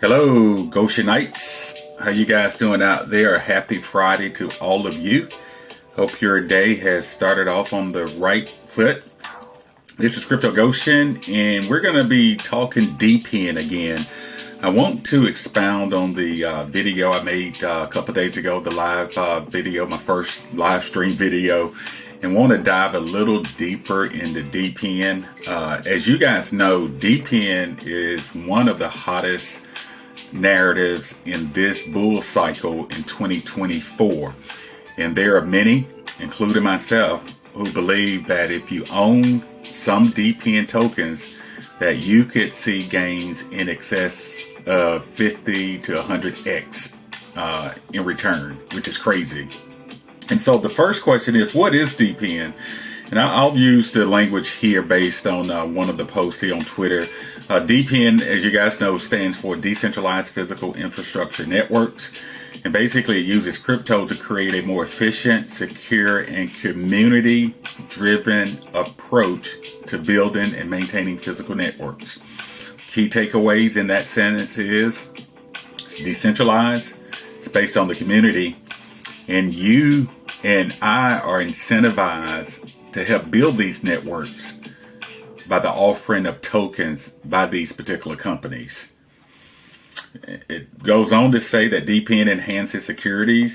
Hello, Goshenites. How you guys doing out there? Happy Friday to all of you. Hope your day has started off on the right foot. This is Crypto Goshen, and we're going to be talking DePIN again. I want to expound on the video I made a couple days ago, the live video, my first live stream video, and want to dive a little deeper into DePIN. As you guys know, DePIN is one of the hottest narratives in this bull cycle in 2024. And there are many, including myself, who believe that if you own some DePIN tokens, that you could see gains in excess of 50 to 100x in return, which is crazy. And so the first question is, what is DePIN? And I'll use the language here based on one of the posts here on Twitter. DePIN, as you guys know, stands for Decentralized Physical Infrastructure Networks. And basically it uses crypto to create a more efficient, secure, and community-driven approach to building and maintaining physical networks. Key takeaways in that sentence is it's decentralized, it's based on the community, and you and I are incentivized to help build these networks by the offering of tokens by these particular companies. It goes on to say that DePIN enhances security,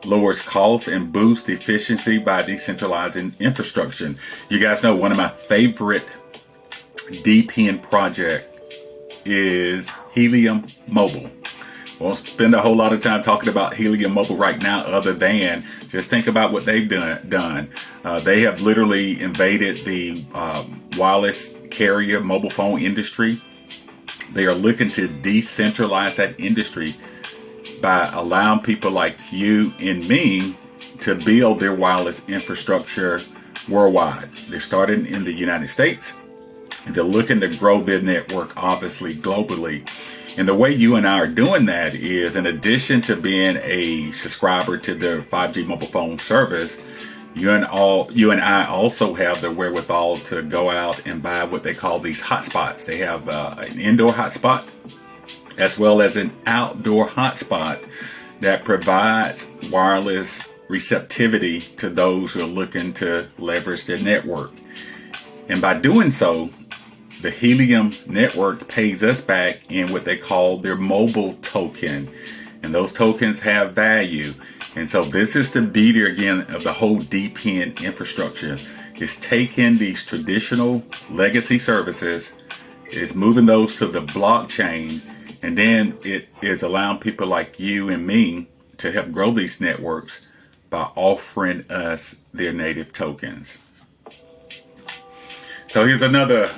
lowers costs, and boosts efficiency by decentralizing infrastructure. You guys know one of my favorite DePIN project is Helium Mobile. Won't spend a whole lot of time talking about Helium Mobile right now, other than just think about what they've done. They have literally invaded the wireless carrier mobile phone industry. They are looking to decentralize that industry by allowing people like you and me to build their wireless infrastructure worldwide. They're starting in the United States. They're looking to grow their network, obviously, globally. And the way you and I are doing that is, in addition to being a subscriber to their 5G mobile phone service, you and I also have the wherewithal to go out and buy what they call these hotspots. They have an indoor hotspot as well as an outdoor hotspot that provides wireless receptivity to those who are looking to leverage their network. And by doing so, the Helium network pays us back in what they call their mobile token. And those tokens have value. And so this is the beauty, again, of the whole DePIN infrastructure. It's taking these traditional legacy services, is moving those to the blockchain, and then it is allowing people like you and me to help grow these networks by offering us their native tokens. So here's another,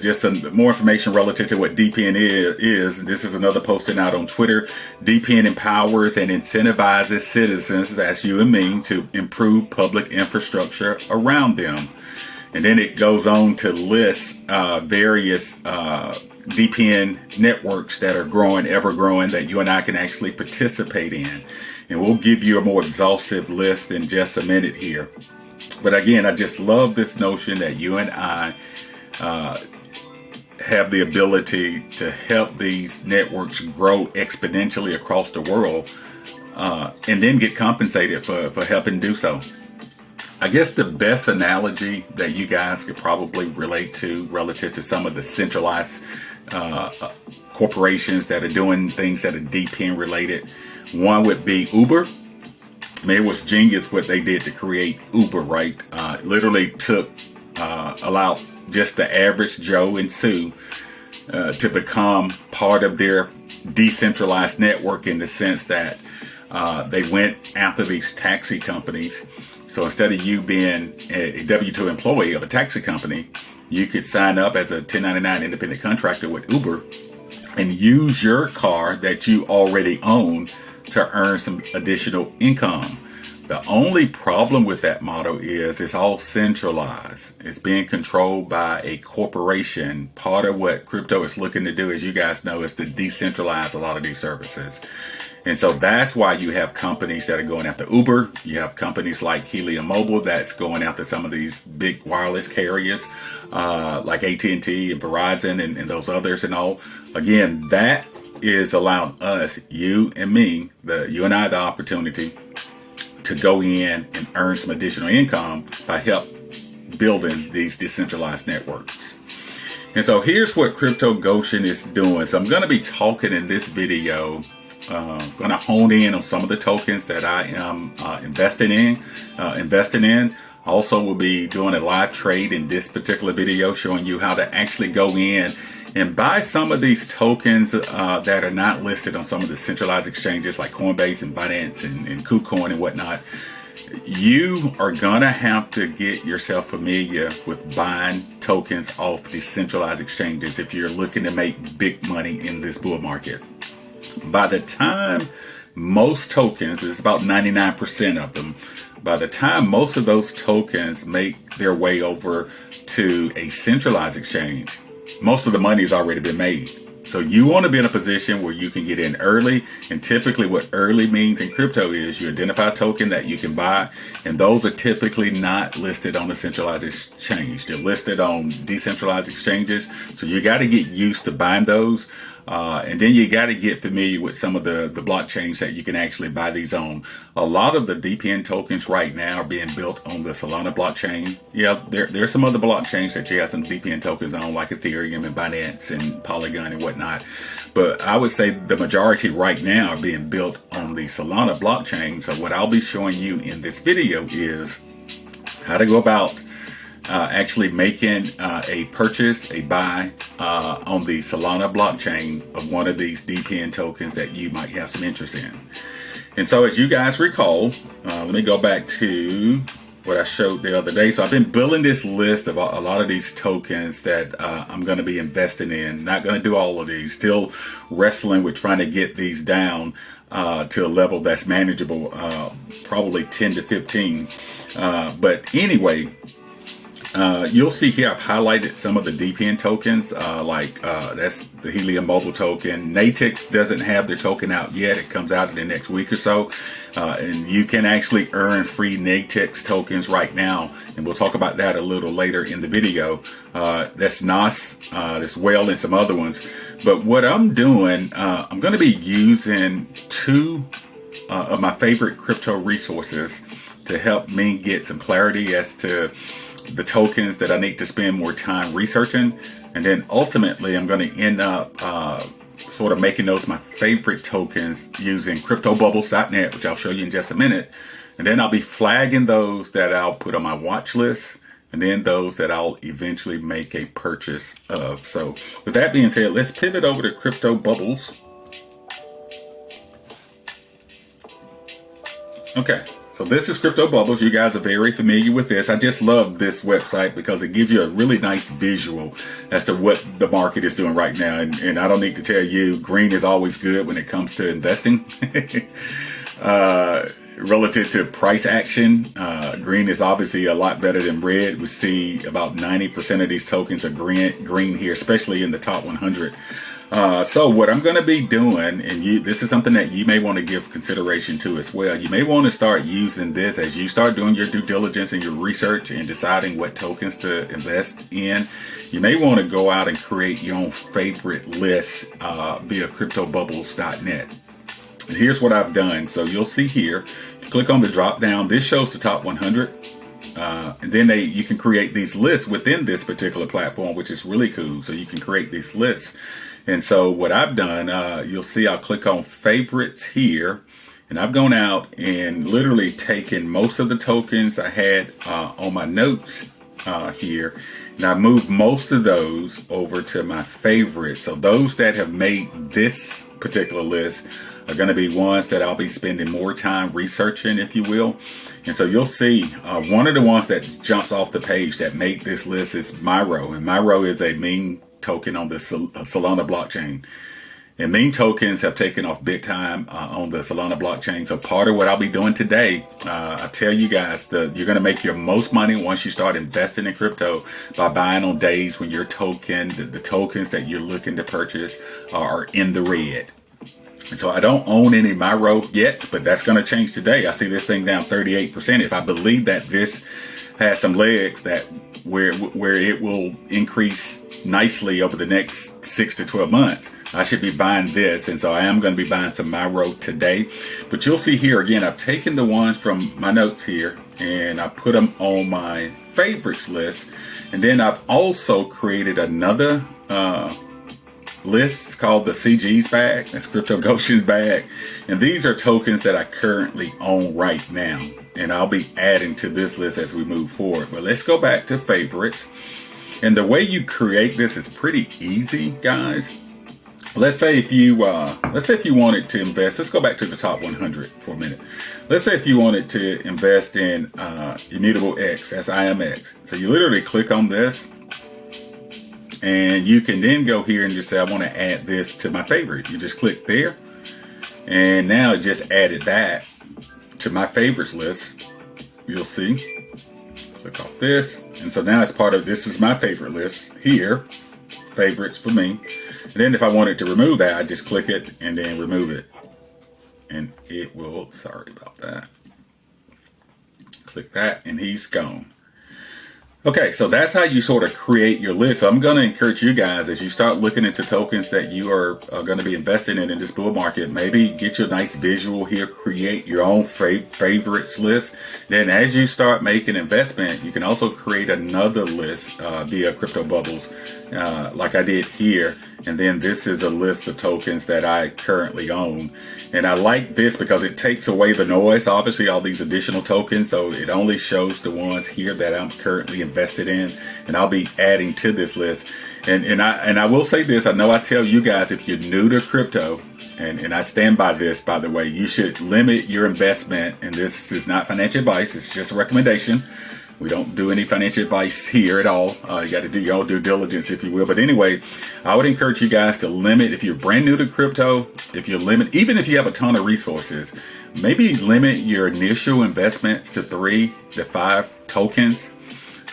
just some more information relative to what DePIN is. This is another posting out on Twitter. DePIN empowers and incentivizes citizens, that's you and me, to improve public infrastructure around them. And then it goes on to list various DePIN networks that are growing, ever growing, that you and I can actually participate in. And we'll give you a more exhaustive list in just a minute here. But again, I just love this notion that you and I have the ability to help these networks grow exponentially across the world, and then get compensated for helping do so. I guess the best analogy that you guys could probably relate to relative to some of the centralized corporations that are doing things that are DePIN related, one would be Uber. I mean, it was genius what they did to create Uber, right? Literally allowed just the average Joe and Sue to become part of their decentralized network, in the sense that they went after these taxi companies. So instead of you being a W-2 employee of a taxi company, you could sign up as a 1099 independent contractor with Uber and use your car that you already own to earn some additional income. The only problem with that model is it's all centralized. It's being controlled by a corporation. Part of what crypto is looking to do, as you guys know, is to decentralize a lot of these services. And so that's why you have companies that are going after Uber. You have companies like Helium Mobile that's going after some of these big wireless carriers like AT&T and Verizon and those others and all. Again, that is allowing us, you and me, you and I, the opportunity to go in and earn some additional income by help building these decentralized networks. And so here's what Crypto Goshen is doing. So I'm going to be talking in this video, going to hone in on some of the tokens that I am investing in. Also, we'll be doing a live trade in this particular video, showing you how to actually go in and buy some of these tokens that are not listed on some of the centralized exchanges like Coinbase and Binance and KuCoin and whatnot. You are gonna have to get yourself familiar with buying tokens off decentralized exchanges if you're looking to make big money in this bull market. By the time most tokens, it's about 99% of them, by the time most of those tokens make their way over to a centralized exchange, most of the money has already been made. So you want to be in a position where you can get in early. And typically what early means in crypto is you identify a token that you can buy. And those are typically not listed on a centralized exchange. They're listed on decentralized exchanges. So you got to get used to buying those. And then you got to get familiar with some of the blockchains that you can actually buy these on. A lot of the DePIN tokens right now are being built on the Solana blockchain. Yeah, there's some other blockchains that you have some DePIN tokens on, like Ethereum and Binance and Polygon and whatnot. But I would say the majority right now are being built on the Solana blockchain. So what I'll be showing you in this video is how to go about actually making a purchase, a buy on the Solana blockchain of one of these DePIN tokens that you might have some interest in. And so as you guys recall, let me go back to what I showed the other day. So I've been building this list of a lot of these tokens that I'm going to be investing in. Not going to do all of these, still wrestling with trying to get these down to a level that's manageable, probably 10 to 15. But anyway, you'll see here I've highlighted some of the DePIN tokens, like that's the Helium Mobile token. Natix doesn't have their token out yet. It comes out in the next week or so. And you can actually earn free Natix tokens right now. And we'll talk about that a little later in the video. That's NOS, that's Whale and some other ones. But what I'm doing, I'm going to be using two of my favorite crypto resources to help me get some clarity as to the tokens that I need to spend more time researching. And then ultimately I'm going to end up sort of making those my favorite tokens using cryptobubbles.net, which I'll show you in just a minute. And then I'll be flagging those that I'll put on my watch list, and then those that I'll eventually make a purchase of. So with that being said, let's pivot over to Crypto Bubbles. Okay. So this is Crypto Bubbles. You guys are very familiar with this. I just love this website because it gives you a really nice visual as to what the market is doing right now. And I don't need to tell you, green is always good when it comes to investing. Relative to price action, green is obviously a lot better than red. We see about 90% of these tokens are green here, especially in the top 100. So what I'm going to be doing, and this is something that you may want to give consideration to as well. You may want to start using this as you start doing your due diligence and your research and deciding what tokens to invest in. You may want to go out and create your own favorite list via cryptobubbles.net. And here's what I've done. So you'll see here, click on the drop down. This shows the top 100. And then you can create these lists within this particular platform, which is really cool. So you can create these lists. And so what I've done, you'll see I'll click on favorites here, and I've gone out and literally taken most of the tokens I had on my notes here, and I moved most of those over to my favorites. So those that have made this particular list are going to be ones that I'll be spending more time researching, if you will. And so you'll see one of the ones that jumps off the page that made this list is Myro. And Myro is a meme token on the Solana blockchain. And meme tokens have taken off big time on the Solana blockchain. So part of what I'll be doing today, I tell you guys, you're going to make your most money once you start investing in crypto by buying on days when your token, the tokens that you're looking to purchase are in the red. And so I don't own any Myro yet, but that's going to change today. I see this thing down 38%. If I believe that this has some legs that where it will increase nicely over the next 6 to 12 months, I should be buying this. And so I am going to be buying some Myro today. But you'll see here again, I've taken the ones from my notes here and I put them on my favorites list. And then I've also created another list called the CG's bag. That's Crypto Goshen's bag. And these are tokens that I currently own right now. And I'll be adding to this list as we move forward. But let's go back to favorites. And the way you create this is pretty easy, guys. Let's say if you wanted to invest, let's go back to the top 100 for a minute. Let's say if you wanted to invest in Immutable X, that's IMX. So you literally click on this and you can then go here and just say, I want to add this to my favorite. You just click there and now it just added that to my favorites list. You'll see, click off this. And so now it's part of, this is my favorite list here, favorites for me. And then if I wanted to remove that, I just click it and then remove it. And it will, sorry about that. Click that and he's gone. Okay, so that's how you sort of create your list. So I'm going to encourage you guys as you start looking into tokens that you are going to be investing in this bull market, maybe get your nice visual here, create your own favorites list. Then as you start making investment, you can also create another list via Crypto Bubbles like I did here. And then this is a list of tokens that I currently own. And I like this because it takes away the noise, obviously all these additional tokens. So it only shows the ones here that I'm currently invested in. And I'll be adding to this list. And I will say this, I know I tell you guys, if you're new to crypto, and I stand by this, by the way, you should limit your investment. And this is not financial advice, it's just a recommendation. We don't do any financial advice here at all. You got to do your own due diligence, if you will. But anyway, I would encourage you guys to limit, if you're brand new to crypto, if you limit, even if you have a ton of resources, maybe limit your initial investments to 3 to 5 tokens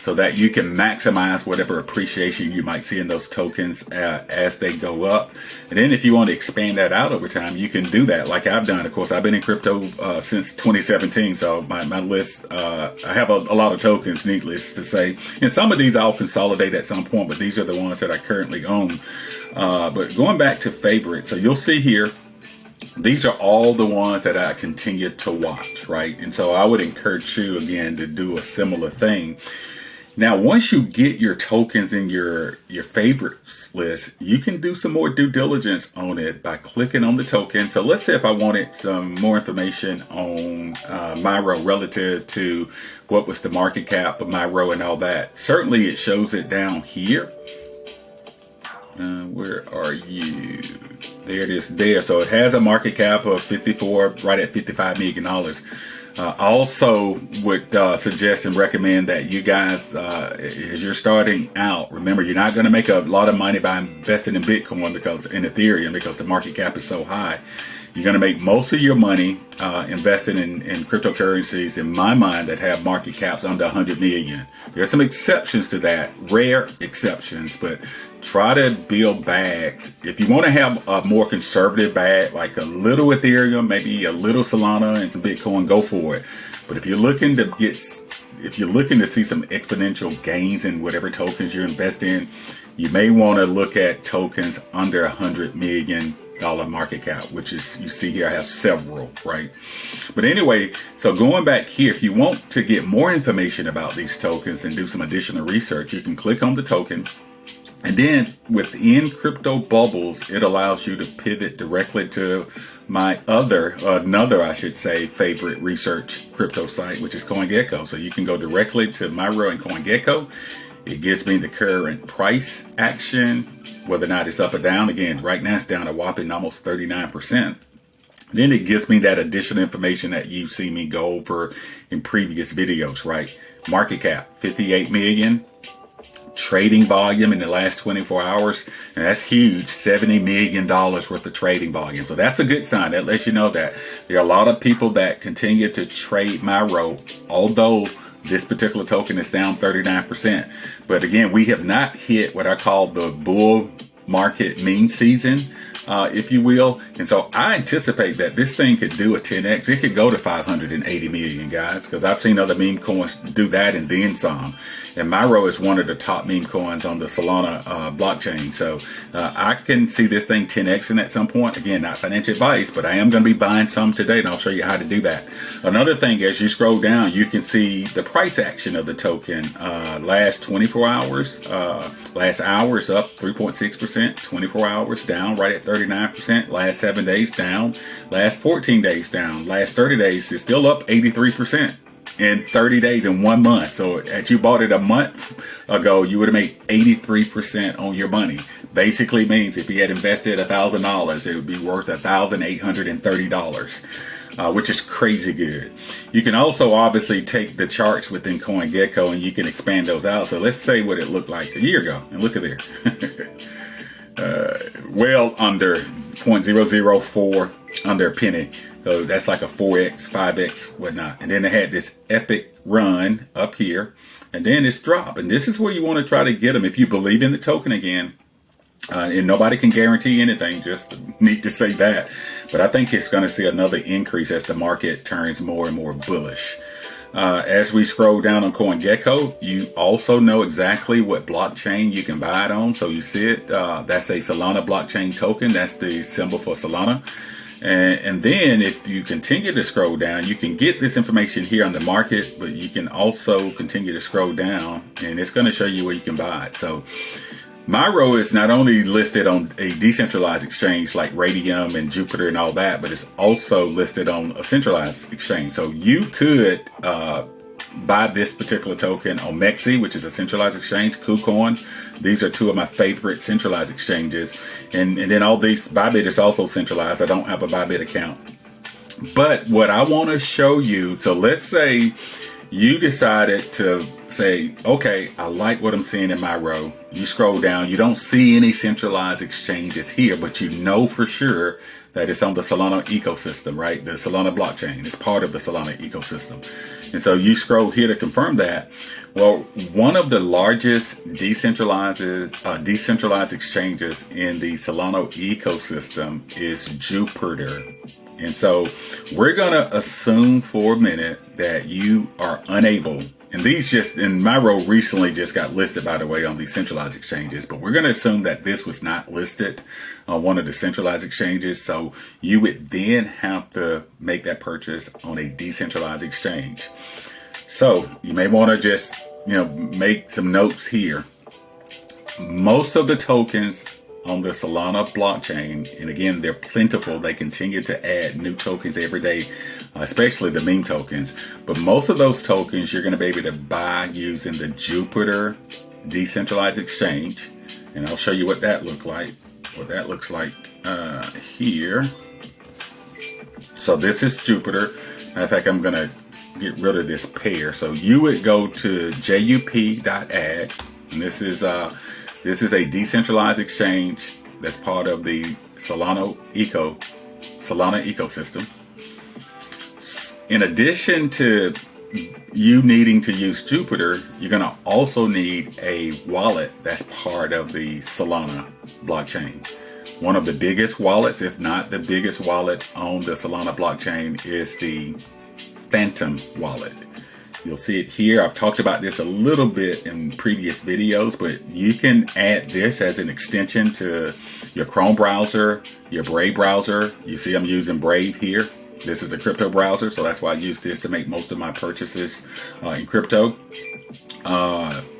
so that you can maximize whatever appreciation you might see in those tokens as they go up. And then if you want to expand that out over time, you can do that like I've done. Of course, I've been in crypto since 2017. So my list, I have a lot of tokens, needless to say. And some of these I'll consolidate at some point, but these are the ones that I currently own. But going back to favorites, so you'll see here, these are all the ones that I continue to watch, right? And so I would encourage you again to do a similar thing. Now, once you get your tokens in your favorites list, you can do some more due diligence on it by clicking on the token. So let's say if I wanted some more information on Myro relative to what was the market cap of Myro and all that. Certainly it shows it down here. Where are you? There it is there. So it has a market cap of 54, right at $55 million. I also would suggest and recommend that you guys, as you're starting out, remember you're not going to make a lot of money by investing in Bitcoin in Ethereum because the market cap is so high. You're going to make most of your money investing in cryptocurrencies, in my mind, that have market caps under 100 million. There's some exceptions to that, rare exceptions, but try to build bags. If you want to have a more conservative bag, like a little Ethereum, maybe a little Solana and some Bitcoin, go for it. But if you're looking to see some exponential gains in whatever tokens you're investing in, you may want to look at tokens under $100 million market cap, which is, you see here, I have several, right? But anyway, so going back here, if you want to get more information about these tokens and do some additional research, you can click on the token. And then within Crypto Bubbles, it allows you to pivot directly to my another favorite research crypto site, which is CoinGecko. So you can go directly to Myro and CoinGecko. It gives me the current price action, whether or not it's up or down. Again, right now it's down a whopping almost 39%. Then it gives me that additional information that you've seen me go over in previous videos, right? Market cap, 58 million. Trading volume in the last 24 hours, and that's huge, $70 million worth of trading volume. So that's a good sign. That lets you know that there are a lot of people that continue to trade Myro, although this particular token is down 39%. But again, we have not hit what I call the bull market mean season. if you will. And so I anticipate that this thing could do a 10x. It could go to 580 million, guys, because I've seen other meme coins do that and then some. And Myro is one of the top meme coins on the Solana blockchain. So I can see this thing 10xing at some point. Again, not financial advice, but I am going to be buying some today, and I'll show you how to do that. Another thing, as you scroll down, you can see the price action of the token. Last 24 hours, last hour is up 3.6%, 24 hours down right at 39%, last 7 days down, last 14 days down, last 30 days is still up 83%. In 30 days, in 1 month. So if you bought it a month ago, you would have made 83% on your money. Basically means if you had invested $1,000, it would be worth $1,830, which is crazy good. You can also obviously take the charts within CoinGecko and you can expand those out. So let's say what it looked like a year ago, and look at there. Well under 0.004 under a penny. So that's like a 4x, 5x, whatnot. And then it had this epic run up here, and then it's drop. And this is where you want to try to get them if you believe in the token again. And nobody can guarantee anything, just need to say that. But I think it's going to see another increase as the market turns more and more bullish. As we scroll down on CoinGecko, you also know exactly what blockchain you can buy it on. So you see it, that's a Solana blockchain token. That's the symbol for Solana. And then if you continue to scroll down, you can get this information here on the market, but you can also continue to scroll down and it's going to show you where you can buy it. So Myro is not only listed on a decentralized exchange like Radium and Jupiter and all that, but it's also listed on a centralized exchange. So you could buy this particular token on Mexi, which is a centralized exchange, KuCoin. These are two of my favorite centralized exchanges. And then all these, Bybit is also centralized. I don't have a Bybit account. But what I want to show you, so let's say you decided to say, okay, I like what I'm seeing in Myro. You scroll down, you don't see any centralized exchanges here, but you know for sure that it's on the Solana ecosystem, right? The Solana blockchain is part of the Solana ecosystem. And so you scroll here to confirm that. Well, one of the largest decentralized exchanges in the Solana ecosystem is Jupiter. And so we're going to assume for a minute that you are unable, and Myro recently just got listed, by the way, on these centralized exchanges, but we're going to assume that this was not listed on one of the centralized exchanges. So you would then have to make that purchase on a decentralized exchange. So you may want to just, make some notes here. Most of the tokens on the Solana blockchain, and again, they're plentiful. They continue to add new tokens every day, especially the meme tokens. But most of those tokens you're going to be able to buy using the Jupiter decentralized exchange. And I'll show you what that looks like. Here. So this is Jupiter. Matter of fact, I'm going to get rid of this pair. So you would go to jup.ad, and this is a decentralized exchange that's part of the Solana ecosystem. In addition to you needing to use Jupiter, you're going to also need a wallet that's part of the Solana blockchain. One of the biggest wallets, if not the biggest wallet on the Solana blockchain, is the Phantom wallet. You'll see it here. I've talked about this a little bit in previous videos, but you can add this as an extension to your Chrome browser, your Brave browser. You see I'm using Brave here. This is a crypto browser, so that's why I use this to make most of my purchases in crypto.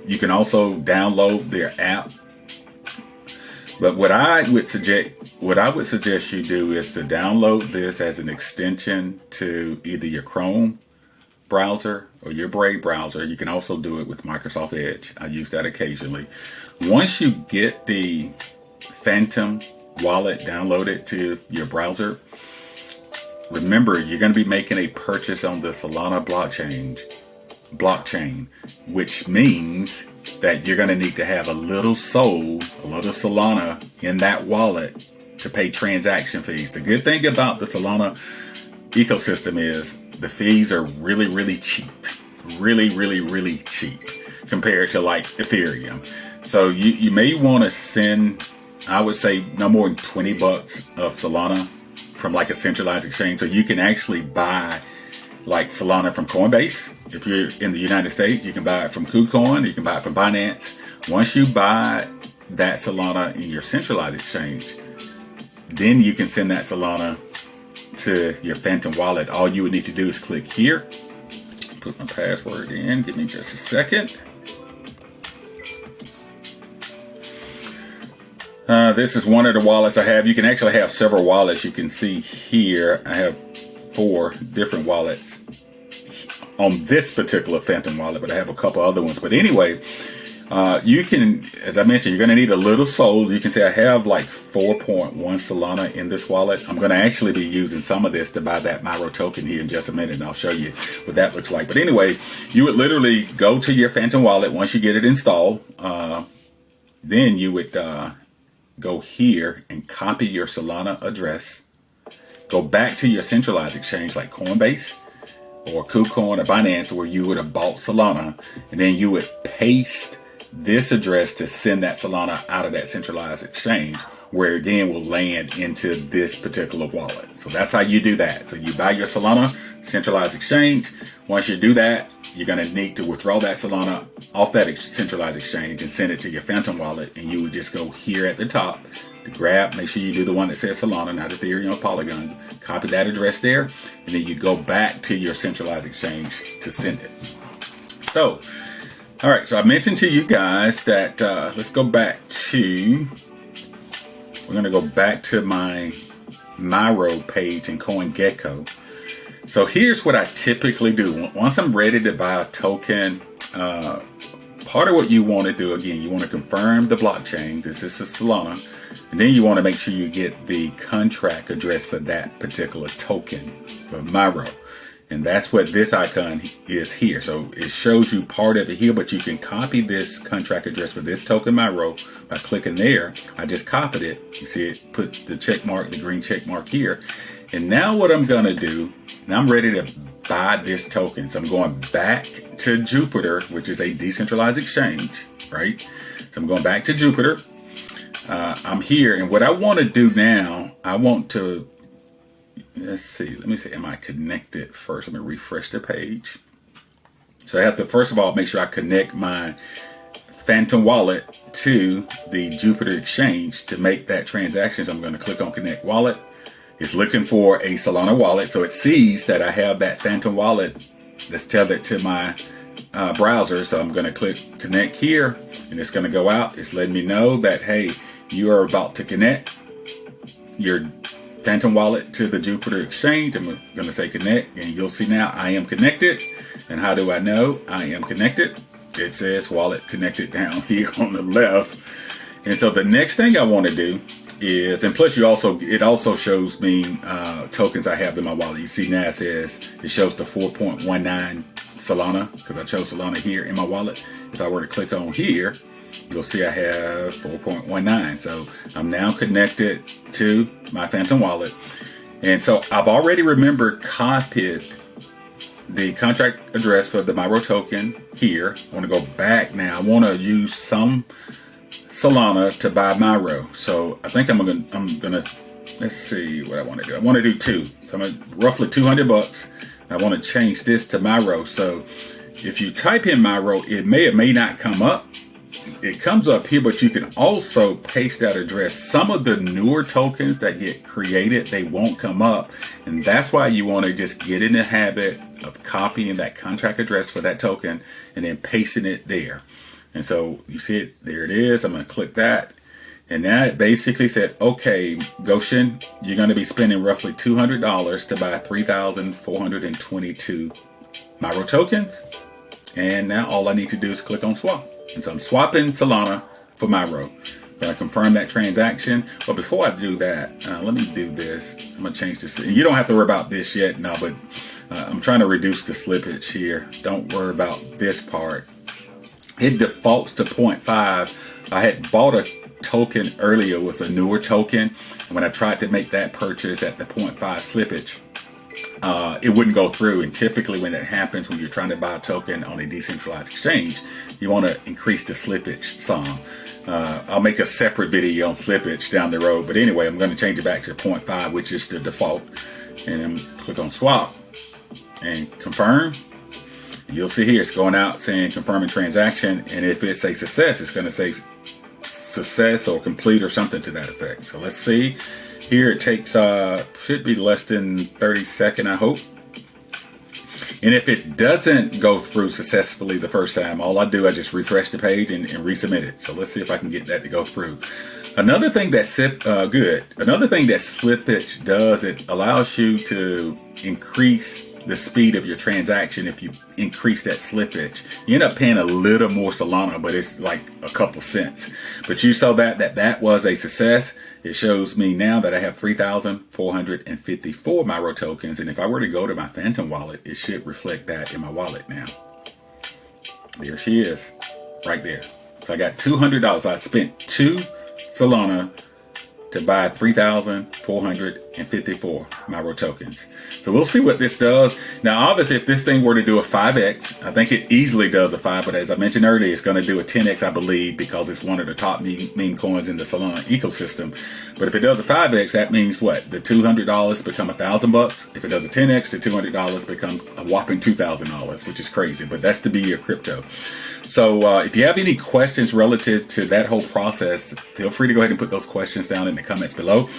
You can also download their app. But what I would suggest you do is to download this as an extension to either your Chrome browser or your Brave browser. You can also do it with Microsoft Edge. I use that occasionally. Once you get the Phantom wallet downloaded to your browser, remember you're going to be making a purchase on the Solana blockchain, which means that you're going to need to have a little Solana in that wallet to pay transaction fees. The good thing about the Solana ecosystem is the fees are really, really cheap. Really cheap compared to like Ethereum. So you may want to send I would say no more than 20 bucks of Solana from like a centralized exchange. So you can actually buy like Solana from Coinbase. If you're in the United States, you can buy it from KuCoin, you can buy it from Binance. Once you buy that Solana in your centralized exchange, then you can send that Solana to your Phantom wallet. All you would need to do is click here, put my password in, give me just a second. This is one of the wallets I have. You can actually have several wallets. You can see here I have 4 different wallets on this particular Phantom wallet, but I have a couple other ones. But anyway, you can, as I mentioned, you're going to need a little SOL. You can say I have like 4.1 Solana in this wallet. I'm going to actually be using some of this to buy that Myro token here in just a minute, and I'll show you what that looks like. But anyway, you would literally go to your Phantom wallet once you get it installed. Then you would go here and copy your Solana address. Go back to your centralized exchange like Coinbase or KuCoin or Binance, where you would have bought Solana, and then you would paste this address to send that Solana out of that centralized exchange, where it then will land into this particular wallet. So that's how you do that. So you buy your Solana, centralized exchange. Once you do that, you're going to need to withdraw that Solana off that centralized exchange and send it to your Phantom wallet. And you would just go here at the top to grab, make sure you do the one that says Solana, not Ethereum or Polygon. Copy that address there, and then you go back to your centralized exchange to send it. So, all right, so I mentioned to you guys that let's go back to, we're going to go back to my Myro page in CoinGecko. So here's what I typically do. Once I'm ready to buy a token, part of what you want to do, again, you want to confirm the blockchain. This is a Solana. And then you want to make sure you get the contract address for that particular token for Myro. And that's what this icon is here. So it shows you part of it here, but you can copy this contract address for this token Myro by clicking there. I just copied it. You see it, put the check mark, the green check mark here. And now what I'm going to do, now I'm ready to buy this token. So I'm going back to Jupiter, which is a decentralized exchange, right? So I'm going back to Jupiter. I'm here, and what I want to do now, I want to, let's see, let me see, am I connected first? Let me refresh the page. So I have to, first of all, make sure I connect my Phantom wallet to the Jupiter exchange to make that transaction. So I'm going to click on Connect Wallet. It's looking for a Solana wallet, so it sees that I have that Phantom wallet that's tethered to my browser. So I'm going to click Connect here, and it's going to go out. It's letting me know that, hey, you are about to connect your Phantom wallet to the Jupiter exchange. I'm going to say connect, and you'll see now I am connected. And how do I know I am connected? It says wallet connected down here on the left. And so the next thing I want to do is, and plus it also shows me tokens I have in my wallet. You see now it shows the 4.19 Solana, because I chose Solana here in my wallet. If I were to click on here, you'll see I have 4.19. So I'm now connected to my Phantom wallet. And so I've already copied the contract address for the Myro token here. I want to go back now. I want to use some Solana to buy Myro. So I think I'm gonna let's see what I want to do. I want to do 2. So I'm roughly 200 bucks. I want to change this to Myro. So if you type in Myro, it may or may not come up. It comes up here, but you can also paste that address. Some of the newer tokens that get created, they won't come up. And that's why you want to just get in the habit of copying that contract address for that token and then pasting it there. And so you see it, there it is. I'm going to click that. And now it basically said, okay, Goshen, you're going to be spending roughly $200 to buy 3,422 Myro tokens. And now all I need to do is click on swap. And so I'm swapping Solana for Myro. I'm going to confirm that transaction. But before I do that, let me do this. I'm going to change this. You don't have to worry about this yet. No, but I'm trying to reduce the slippage here. Don't worry about this part. It defaults to 0.5. I had bought a token earlier. It was a newer token. And when I tried to make that purchase at the 0.5 slippage, it wouldn't go through. And typically when that happens, when you're trying to buy a token on a decentralized exchange, you want to increase the slippage some. I'll make a separate video on slippage down the road. But anyway, I'm going to change it back to 0.5, which is the default. And then click on swap and confirm. You'll see here it's going out saying confirming transaction. And if it's a success, it's going to say success or complete or something to that effect. So let's see. Here it takes, should be less than 30 seconds, I hope. And if it doesn't go through successfully the first time, all I do, I just refresh the page and resubmit it. So let's see if I can get that to go through. Another thing that Another thing that slippage does, it allows you to increase the speed of your transaction. If you increase that slippage, you end up paying a little more Solana, but it's like a couple cents. But you saw that was a success. It shows me now that I have 3,454 Myro tokens. And if I were to go to my Phantom wallet, it should reflect that in my wallet now. There she is, right there. So I got $200. I spent 2 Solana to buy 3,454 Myro tokens. So we'll see what this does. Now, obviously, if this thing were to do a 5x, I think it easily does a 5. But as I mentioned earlier, it's going to do a 10x, I believe, because it's one of the top meme coins in the Solana ecosystem. But if it does a 5x, that means what? The $200 become $1,000. If it does a 10x, the $200 become a whopping $2,000, which is crazy. But that's to be your crypto. So if you have any questions relative to that whole process, feel free to go ahead and put those questions down in the comments below.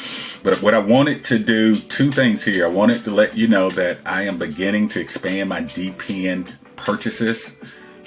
But what I wanted to do, 2 things here. I wanted to let you know that I am beginning to expand my DePIN purchases.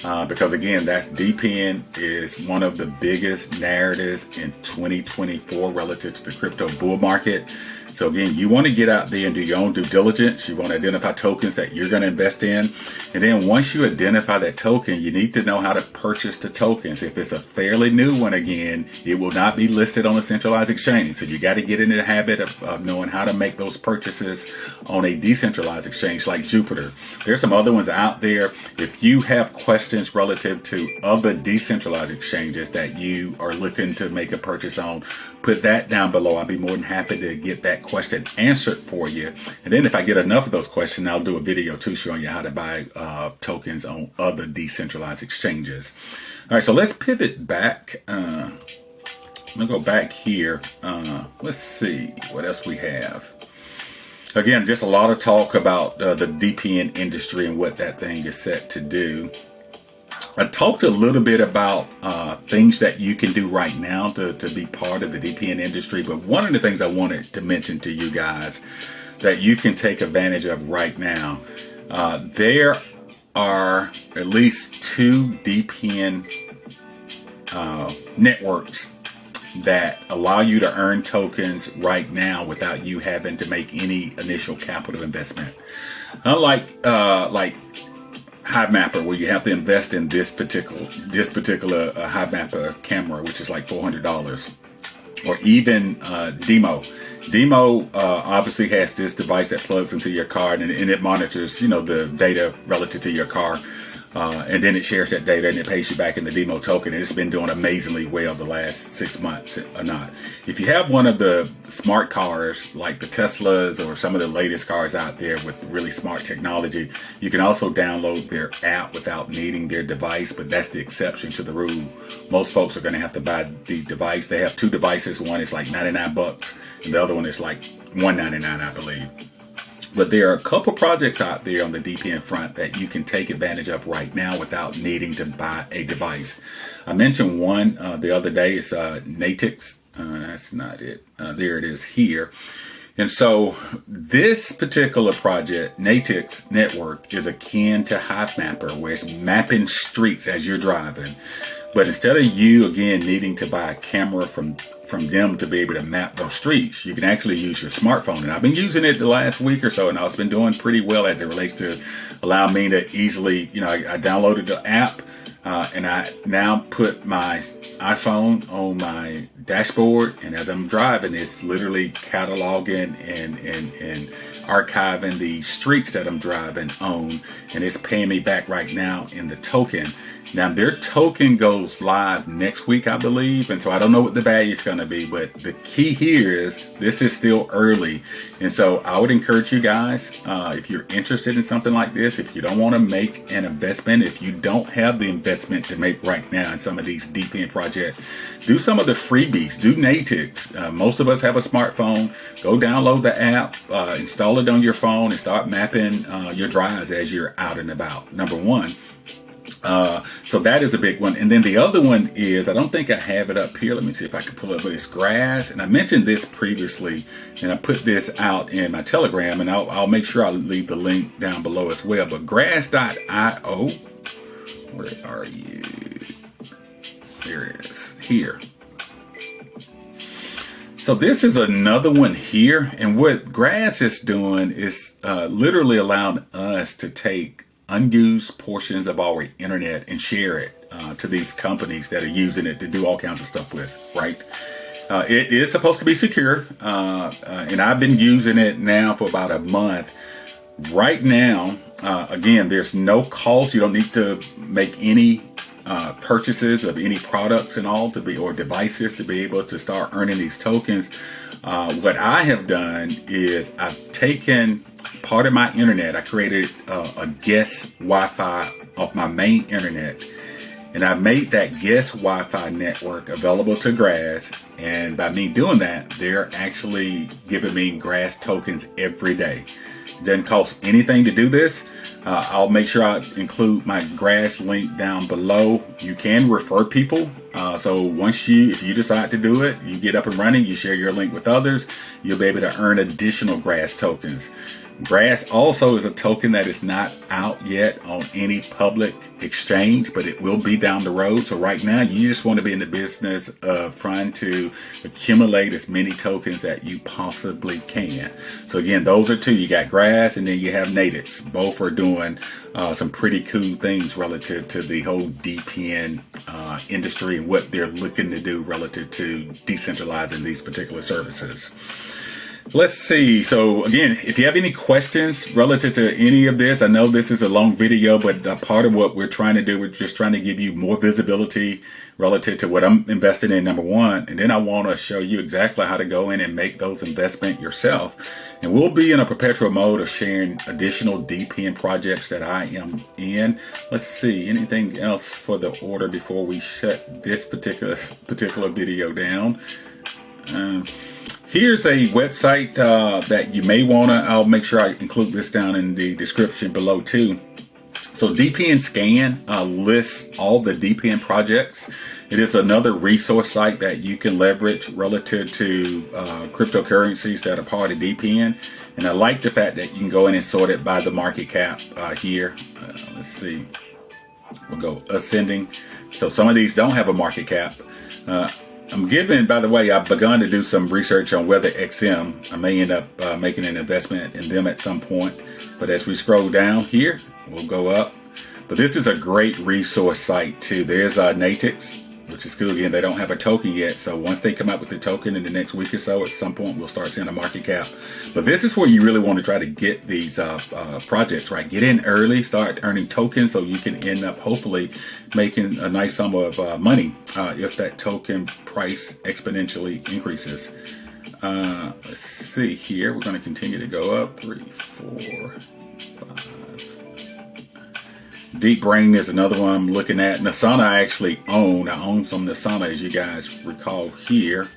Because again, DePIN is one of the biggest narratives in 2024 relative to the crypto bull market. So again, you want to get out there and do your own due diligence. You want to identify tokens that you're going to invest in. And then once you identify that token, you need to know how to purchase the tokens. If it's a fairly new one, again, it will not be listed on a centralized exchange. So you got to get into the habit of knowing how to make those purchases on a decentralized exchange like Jupiter. There's some other ones out there. If you have questions relative to other decentralized exchanges that you are looking to make a purchase on, put that down below. I'll be more than happy to get that question answered for you. And then if I get enough of those questions, I'll do a video too showing you how to buy tokens on other decentralized exchanges. All right, so let's pivot back. I'm gonna go back here. Let's see what else we have. Again, just a lot of talk about the DePIN industry and what that thing is set to do. I talked a little bit about things that you can do right now to be part of the DePIN industry. But one of the things I wanted to mention to you guys that you can take advantage of right now, there are at least 2 DePIN networks that allow you to earn tokens right now without you having to make any initial capital investment. Unlike HiveMapper, where you have to invest in this particular HiveMapper camera, which is like $400, or even Demo. Demo obviously has this device that plugs into your car, and it monitors, the data relative to your car, and then it shares that data and it pays you back in the Demo token. And it's been doing amazingly well the last 6 months or not. If you have one of the smart cars like the Teslas or some of the latest cars out there with really smart technology, you can also download their app without needing their device, but that's the exception to the rule. Most folks are going to have to buy the device. They have 2 devices. One is like $99 and the other one is like $199, I believe. But there are a couple projects out there on the DePIN front that you can take advantage of right now without needing to buy a device. I mentioned one the other day. It's Natix. That's not it. There it is here. And so this particular project, Natix Network, is akin to HiveMapper, where it's mapping streets as you're driving. But instead of you, again, needing to buy a camera from them to be able to map those streets, you can actually use your smartphone. And I've been using it the last week or so, and it's been doing pretty well as it relates to allow me to easily, I downloaded the app, and I now put my iPhone on my dashboard, and as I'm driving, it's literally cataloging and archiving the streets that I'm driving on, and it's paying me back right now in the token. Now their token goes live next week, I believe, and so I don't know what the value is going to be, but the key here is this is still early, and so I would encourage you guys, if you're interested in something like this, if you don't want to make an investment, if you don't have the investment to make right now in some of these DePIN projects, do some of the freebies, do natives. Most of us have a smartphone. Go download the app, install it on your phone, and start mapping your drives as you're out and about. Number one. So that is a big one. And then the other one is, I don't think I have it up here. Let me see if I can pull up this grass. And I mentioned this previously, and I put this out in my Telegram, and I'll make sure I leave the link down below as well. But grass.io, where are you? There it is, here. So this is another one here. And what Grass is doing is literally allowing us to take unused portions of our internet and share it to these companies that are using it to do all kinds of stuff with, right? It is supposed to be secure, and I've been using it now for about a month. Right now, again, there's no cost. You don't need to make any purchases of any products and all or devices to be able to start earning these tokens. What I have done is I've taken part of my internet. I created a guest Wi-Fi off my main internet, and I made that guest Wi-Fi network available to Grass. And by me doing that, they're actually giving me Grass tokens every day. It doesn't cost anything to do this. I'll make sure I include my Grass link down below. You can refer people. So if you decide to do it, you get up and running, you share your link with others, you'll be able to earn additional Grass tokens. Grass also is a token that is not out yet on any public exchange, but it will be down the road. So right now, you just want to be in the business of trying to accumulate as many tokens that you possibly can. So again, those are two. You got Grass, and then you have natives. Both are doing some pretty cool things relative to the whole DePIN industry and what they're looking to do relative to decentralizing these particular services. Let's see. So again, if you have any questions relative to any of this, I know this is a long video, but part of what we're trying to do, we're just trying to give you more visibility relative to what I'm investing in, number one. And then I want to show you exactly how to go in and make those investments yourself. And we'll be in a perpetual mode of sharing additional DePIN projects that I am in. Let's see, anything else for the order before we shut this particular video down? Here's a website that you may want to, I'll make sure I include this down in the description below too. So DePIN Scan lists all the DePIN projects. It is another resource site that you can leverage relative to cryptocurrencies that are part of DePIN. And I like the fact that you can go in and sort it by the market cap here. Let's see, we'll go ascending. So some of these don't have a market cap. By the way, I've begun to do some research on Weather XM. I may end up making an investment in them at some point. But as we scroll down here, we'll go up. But this is a great resource site too. There's Natix, which is cool. Again, they don't have a token yet. So once they come out with the token in the next week or so, at some point, we'll start seeing a market cap. But this is where you really want to try to get these projects, right? Get in early, start earning tokens so you can end up hopefully making a nice sum of money if that token price exponentially increases. Let's see here. We're going to continue to go up. 3, 4, 5. Deep Brain is another one I'm looking at. Nasana I actually own. I own some Nasana, as you guys recall here.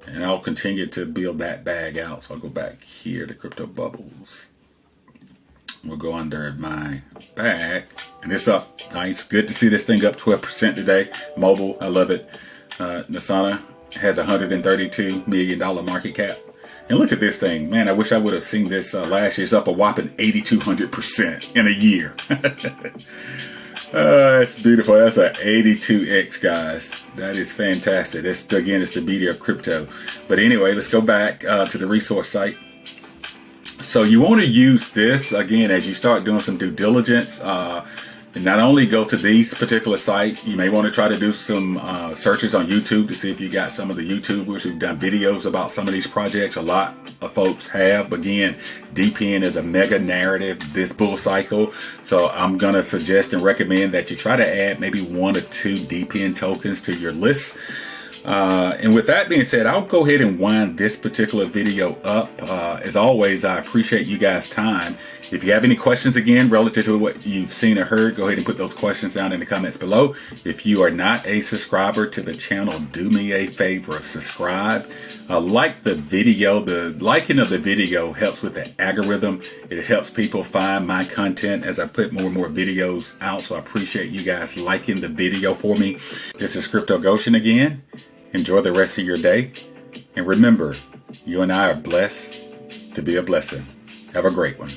And I'll continue to build that bag out. So I'll go back here to Crypto Bubbles. We'll go under my bag. And it's up. Nice. Good to see this thing up 12% today. Mobile. I love it. Nasana has $132 million market cap. And look at this thing. Man, I wish I would have seen this last year. It's up a whopping 8,200% in a year. That's beautiful. That's an 82x, guys. That is fantastic. That's, again, it's the beauty of crypto. But anyway, let's go back to the resource site. So you want to use this, again, as you start doing some due diligence. And not only go to these particular site, you may want to try to do some searches on YouTube to see if you got some of the YouTubers who've done videos about some of these projects. A lot of folks have. Again, DePIN is a mega narrative this bull cycle. So I'm going to suggest and recommend that you try to add maybe 1 or 2 DePIN tokens to your list. And with that being said, I'll go ahead and wind this particular video up. As always, I appreciate you guys' time. If you have any questions again relative to what you've seen or heard, go ahead and put those questions down in the comments below. If you are not a subscriber to the channel, do me a favor, subscribe. Like the video. The liking of the video helps with the algorithm. It helps people find my content as I put more and more videos out. So I appreciate you guys liking the video for me. This is Crypto Goshen again. Enjoy the rest of your day. And remember, you and I are blessed to be a blessing. Have a great one.